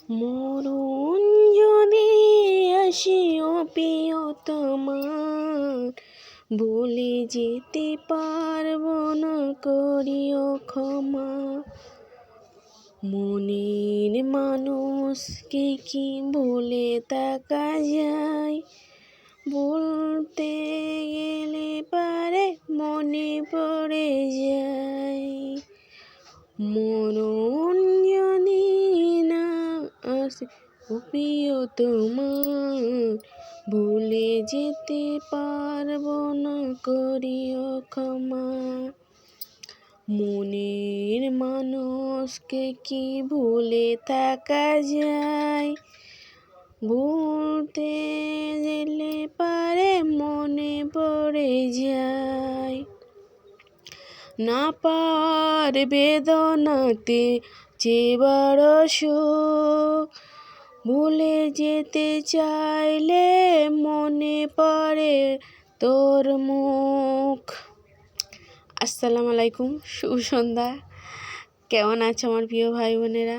মরণ যদি আসিও প্রিয়তমা, বলে যেতে পারবো না, করিও ক্ষমা। মনের মানুষকে কি বলে তাকা যায়, বলতে গেলে পারে মনে পড়ে যায়। মরণ যদি না আসে ও প্রিয়তমা, ভুলে যেতে পারবো না, করিও ক্ষমা। মনের মানুষকে কি ভুলে থাকা যায়, বলতে গেলে পারে মনে পড়ে যায়। না পার বেদনাতে যে বড় সুখ, ভুলে যেতে চাইলে মনে পড়ে তোর মুখ। আসসালামু আলাইকুম, শুভ সন্ধ্যা। কেমন আছো আমার প্রিয় ভাই বোনেরা?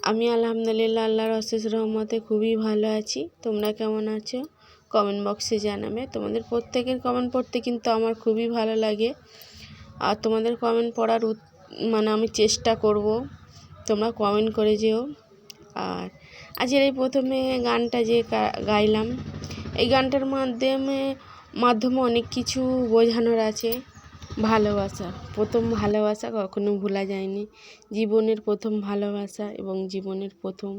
আমি আলহামদুলিল্লাহ আল্লাহর অশেষ রহমতে খুবই ভালো আছি। তোমরা কেমন আছো কমেন্ট বক্সে জানাবে। তোমাদের প্রত্যেকের কমেন্ট পড়তে কিন্তু আমার খুবই ভালো লাগে, আর তোমাদের কমেন্ট পড়ার আমি চেষ্টা করব তোমরা কমেন্ট করে যেও। আর আজকের এই প্রথমে গানটা যে গাইলাম, এই গানটার মাধ্যমে অনেক কিছু বোঝানোর আছে। ভালোবাসা, প্রথম ভালোবাসা কখনো ভোলা যায়নি। জীবনের প্রথম ভালোবাসা এবং জীবনের প্রথম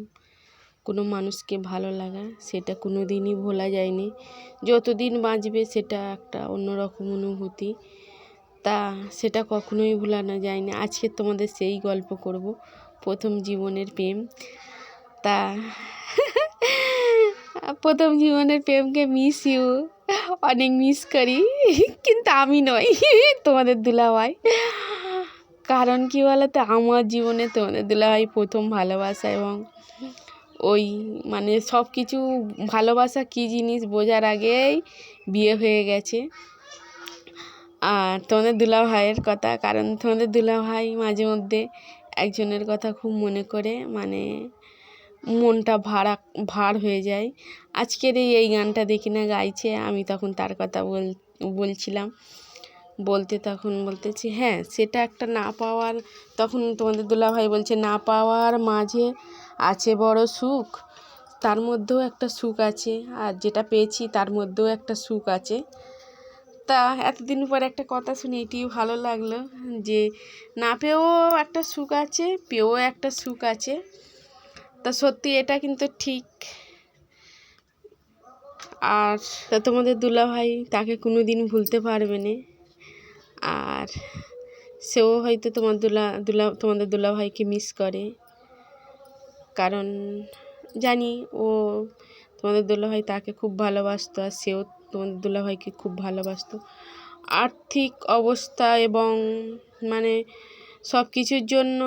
কোনো মানুষকে ভালো লাগা, সেটা কোনো দিনই ভোলা যায়নি। যতদিন বাঁচবে সেটা একটা অন্যরকম অনুভূতি, তা সেটা কখনোই ভোলানো যায়নি। আজকে তোমাদের সেই গল্প করব, প্রথম জীবনের প্রেম। তা প্রথম জীবনের প্রেমকে মিস ইউ, অনেক মিস করি, কিন্তু আমি নই, তোমাদের দুলাভাই। কারণ কি বলতো, আমার জীবনে তোমাদের দুলাভাই প্রথম ভালোবাসা, এবং ওই সব কিছু ভালোবাসা কী জিনিস বোঝার আগেই বিয়ে হয়ে গেছে। আর তোমাদের দুলাভাইয়ের কথা, কারণ তোমাদের দুলাভাই মাঝে মধ্যে একজনের কথা খুব মনে করে, মনটা ভার হয়ে যায়। আজকের এই গানটা দেখি না গাইছে, আমি তখন তার কথা বলছিলাম, তখন বলতেছি হ্যাঁ সেটা একটা না পাওয়ার। তখন তোমাদের দুলাভাই বলছে না পাওয়ার মাঝে আছে বড় সুখ, তার মধ্যেও একটা সুখ আছে, আর যেটা পেয়েছি তার মধ্যেও একটা সুখ আছে। তা এতদিন পর একটা কথা শুনে এটিও ভালো লাগলো, যে না পেয়েও একটা সুখ আছে, পেয়েও একটা সুখ আছে। তা সত্যি এটা কিন্তু ঠিক। আর তা তোমাদের দুলাভাই তাকে কোনো দিন ভুলতে পারবে না, আর সেও হয়তো তোমাদের দুলাভাইকে মিস করে, কারণ জানি ও তোমাদের দুলাভাই তাকে খুব ভালোবাসতো, আর সেও তোমাদের দুলাভাইকে খুব ভালোবাসতো। আর্থিক অবস্থা এবং সব কিছুর জন্য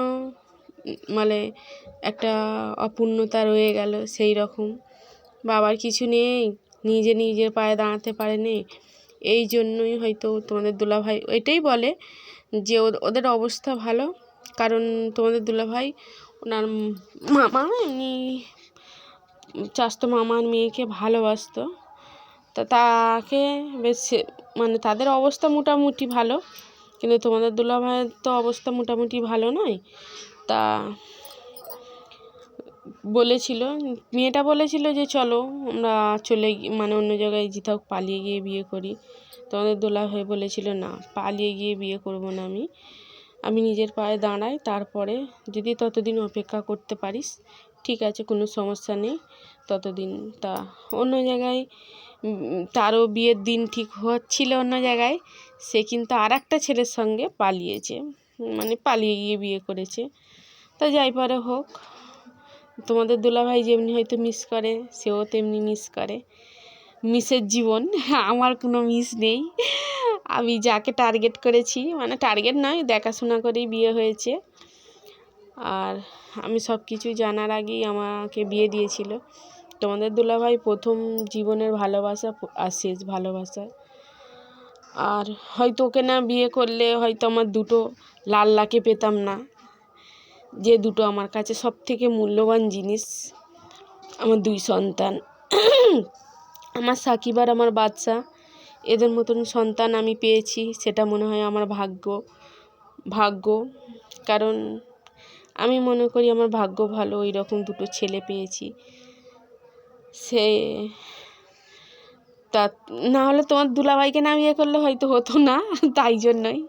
একটা অপূর্ণতা রয়ে গেল। সেই রকম বাবার কিছু নেই, নিজের পায়ে দাঁড়াতে পারেনি, এই জন্যই হয়তো তোমাদের দুলাভাই এটাই বলে যে ওদের অবস্থা ভালো, কারণ তোমাদের দুলাভাই ওনার মামা এমনি চাস্তো মামার মেয়েকে ভালোবাসতো। তা তাকে বেশ তাদের অবস্থা মোটামুটি ভালো, কিন্তু তোমাদের দুলাভাইয়ের তো অবস্থা মোটামুটি ভালো নয়। তা মেয়েটা বলেছিল যে চলো আমরা চলে অন্য জায়গায় কোথাও পালিয়ে গিয়ে বিয়ে করি। তোমাদের দুলাভাই বলেছিল না, পালিয়ে গিয়ে বিয়ে করব না, আমি নিজের পায়ে দাঁড়াই, তারপরে যদি ততদিন অপেক্ষা করতে পারিস ঠিক আছে, কোনো সমস্যা নেই ততদিন। তা অন্য জায়গায় তারও বিয়ের দিন ঠিক হচ্ছিল অন্য জায়গায়, সে কিন্তু আর একটা ছেলের সঙ্গে পালিয়েছে, পালিয়ে গিয়ে বিয়ে করেছে। তা যাই পারে হোক, তোমাদের দুলাভাই যেমনি হয়তো মিস করে, সেও তেমনি মিস করে। মিসের জীবন, আমার কোনো মিস নেই। আমি যাকে টার্গেট করেছি, টার্গেট নয়, দেখাশোনা করেই বিয়ে হয়েছে। আর আমি সব কিছু জানার আগেই আমাকে বিয়ে দিয়েছিল তোমাদের দুলাভাই। প্রথম জীবনের ভালোবাসা আর শেষ ভালোবাসা। আর হয়তো ওকে না বিয়ে করলে হয়তো আমার দুটো লাল্লাকে পেতাম না, যে দুটো আমার কাছে সবথেকে মূল্যবান জিনিস, আমার 2 সন্তান, আমার সাকিব আর আমার বাদশা। এদের মতন সন্তান আমি পেয়েছি, সেটা মনে হয় আমার ভাগ্য। কারণ আমি মনে করি আমার ভাগ্য ভালো, ওই রকম দুটো ছেলে পেয়েছি। সে তা না হলে তোমার দুলাভাইকে না বিয়ে করলে হয়তো হতো না, তাই জন্যই।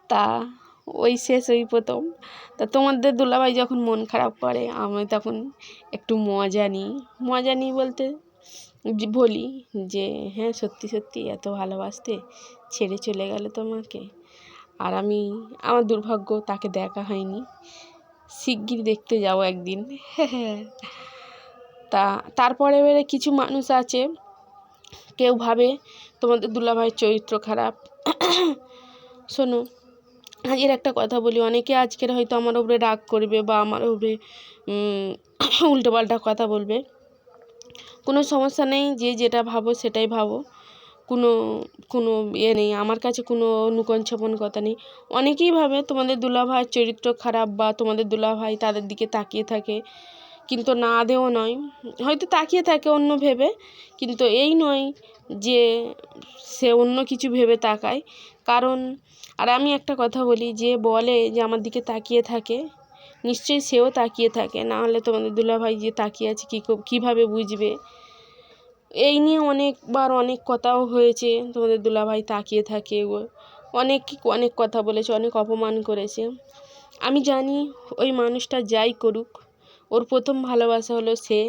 তা ওই শেষ ওই প্রথম। তা তোমাদের দুলাভাই যখন মন খারাপ করে আমি তখন একটু মজা নিই বলতে বলি যে হ্যাঁ সত্যি সত্যি এত ভালোবাসতে ছেড়ে চলে গেল তোমাকে। আর আমার দুর্ভাগ্য তাকে দেখা হয়নি, শিগগির দেখতে যাবো একদিন। তারপরে এবারে কিছু মানুষ আছে, কেউ ভাবে তোমাদের দুলাভাইয়ের চরিত্র খারাপ। শোনো, আজকের একটা কথা বলি, অনেকে আজকের হয়তো আমার উপরে রাগ করবে বা আমার উপরে উল্টোপাল্টা কথা বলবে, কোনো সমস্যা নেই, যে যেটা ভাবো সেটাই ভাবো, কোনো নেই, আমার কাছে কোনো নুকন ছাপন কথা নেই। অনেকেই ভাবে তোমাদের দুলাভাইয়ের চরিত্র খারাপ বা তোমাদের দুলাভাই তাদের দিকে তাকিয়ে থাকে, কিন্তু না আদেও নয়, হয়তো তাকিয়ে থাকে অন্য ভেবে, কিন্তু এই নয় যে সে অন্য কিছু ভেবে তাকায়। কারণ আর আমি একটা কথা বলি, যে বলে যে আমার দিকে তাকিয়ে থাকে, নিশ্চয়ই সেও তাকিয়ে থাকে, না হলে তোমাদের দুলাভাই যে তাকিয়ে আছে কীভাবে বুঝবে। এই নিয়ে অনেকবার অনেক কথাও হয়েছে, তোমাদের দুলাভাই তাকিয়ে থাকে, অনেক কথা বলেছে, অনেক অপমান করেছে। আমি জানি ওই মানুষটা যাই করুক, ওর প্রথম ভালোবাসা হলো সে।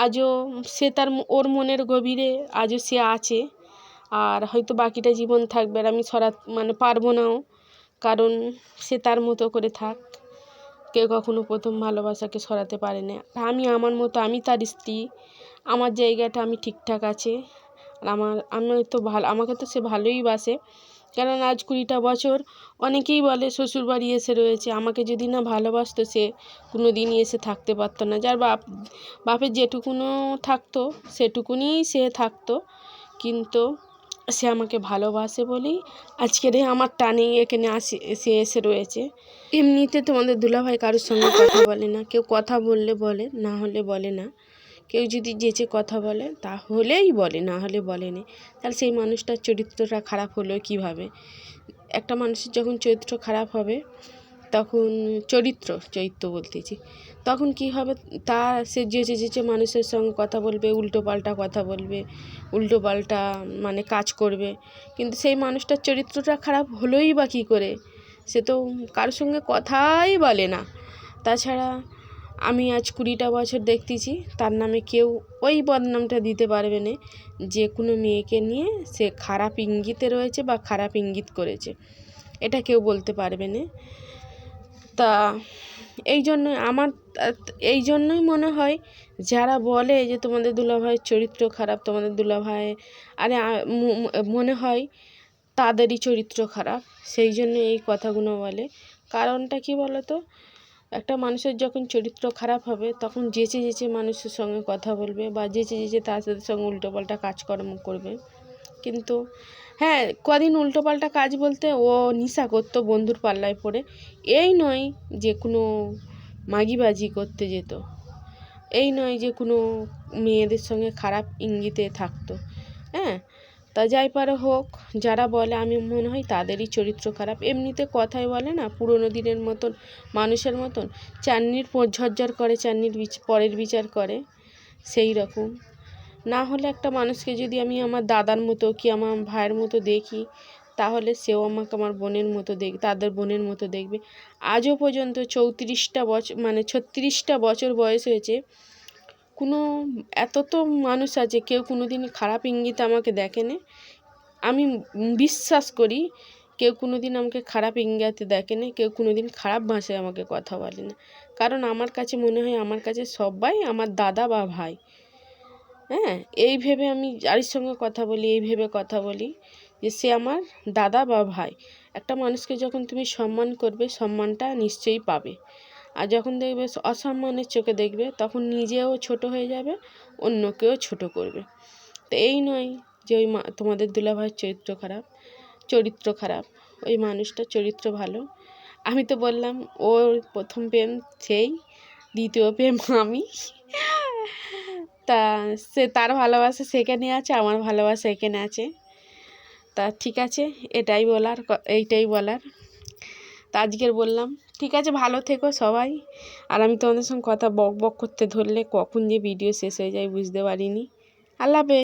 আজও সে ওর মনের গভীরে আজও সে আছে, আর হয়তো বাকিটা জীবন থাকবে, আর আমি পারবো নাও, কারণ সে তার মতো করে থাক। কেউ কখনো প্রথম ভালোবাসাকে সরাতে পারে না। আমি আমার মতো, আমি তার স্ত্রী, আমার জায়গাটা আমি ঠিকঠাক আছে। আর আমাকে তো সে ভালোই বাসে। কারণ আজ 20টা বছর অনেকেই বলে শ্বশুরবাড়ি এসে রয়েছে, আমাকে যদি না ভালোবাসতো সে কোনো দিনই এসে থাকতে পারতো না। যার বাপের যেটুকুনো থাকতো সেটুকুনি সে থাকতো, কিন্তু সে আমাকে ভালোবাসে বলেই আজকের আমার টানেই এখানে সে এসে রয়েছে। এমনিতে তোমাদের দুলাভাই কারোর সঙ্গে কথা বলে না, কেউ কথা বললে বলে, না হলে বলে না। কেউ যদি যেচে কথা বলে তাহলেই বলে, না হলে বলে না। তাহলে সেই মানুষটার চরিত্রটা খারাপ হলো কীভাবে? একটা মানুষের যখন চরিত্র খারাপ হবে তখন চরিত্র বলতেছি, তখন কি হবে, সে যেচে মানুষের সঙ্গে কথা বলবে, উল্টোপাল্টা কথা বলবে, উল্টোপাল্টা কাজ করবে, কিন্তু সেই মানুষটার চরিত্রটা খারাপ হলোই বা কী করে? সে তো কারোর সঙ্গে কথাই বলে না। তাছাড়া আমি আজ 20টা বছর দেখতেছি, তার নামে কেউ ওই বদনামটা দিতে পারবে না যে কোনো মেয়েকে নিয়ে সে খারাপ ইঙ্গিতে রয়েছে বা খারাপ ইঙ্গিত করেছে, এটা কেউ বলতে পারবে না। তা এই জন্যই মনে হয় যারা বলে যে তোমাদের দুলাভাইয়ের চরিত্র খারাপ, তোমাদের দুলাভাই, মনে হয় তাদেরই চরিত্র খারাপ, সেই জন্য এই কথাগুলো বলে। কারণটা কি বলো তো? একটা মানুষের যখন চরিত্র খারাপ হবে তখন যেচে মানুষের সঙ্গে কথা বলবে বা যেচে তাদের সঙ্গে উল্টোপাল্টা কাজকর্ম করবে। কিন্তু হ্যাঁ, কদিন উল্টোপাল্টা কাজ বলতে ও নেশা করতো বন্ধুর পাল্লায় পড়ে, এই নয় যে কোনো মাগিবাজি করতে যেত, এই নয় যে কোনো মেয়েদের সঙ্গে খারাপ ইঙ্গিতে থাকতো। হ্যাঁ, তা যাই পারে হোক, যারা বলে আমি মনে হয় তাদেরই চরিত্র খারাপ। এমনিতে কথায় বলে না, পুরোনো দিনের মতন মানুষের মতন চান্নির ঝরঝর করে, চান্নির পরের বিচার করে, সেই রকম। না হলে একটা মানুষকে যদি আমি আমার দাদার মতো কি আমার ভাইয়ের মতো দেখি, তাহলে সেও আমাকে আমার বোনের মতো তাদের বোনের মতো দেখবে। আজও পর্যন্ত 34টা বছর 36টা বছর বয়স হয়েছে, এত তো মানুষ আছে, কেউ কোনো দিন খারাপ ইঙ্গিত আমাকে দেখেনি। আমি বিশ্বাস করি কেউ কোনো দিন আমাকে খারাপ ইঙ্গিতে দেখেনি, কেউ কোনো দিন খারাপ ভাষায় আমাকে কথা বলে না। কারণ আমার কাছে মনে হয় আমার কাছে সবাই আমার দাদা বা ভাই। হ্যাঁ, এই ভেবে আমি যার সঙ্গে কথা বলি, এই ভেবে কথা বলি যে সে আমার দাদা বা ভাই। একটা মানুষকে যখন তুমি সম্মান করবে, সম্মানটা নিশ্চয়ই পাবে। আর যখন দেখবে অসম্মানের চোখে দেখবে, তখন নিজেও ছোট হয়ে যাবে, অন্যকেও ছোট করবে। তো এই নয় যে তোমাদের দুলাভাইয়ের চরিত্র খারাপ, ওই মানুষটার চরিত্র ভালো। আমি তো বললাম ওর প্রথম প্রেম সেই, দ্বিতীয় প্রেম আমি। তা সে তার ভালোবাসা সেখানে আছে, আমার ভালোবাসা এখানে আছে। তা ঠিক আছে, এইটাই বলার। তা আজকের বললাম, ঠিক আছে, ভালো থেকো সবাই। আর আমি তোমাদের সঙ্গে কথা বক বক করতে ধরলে কখন যে ভিডিও শেষ হয়ে যায় বুঝতে পারিনি। আল্লাহ হাফেজ।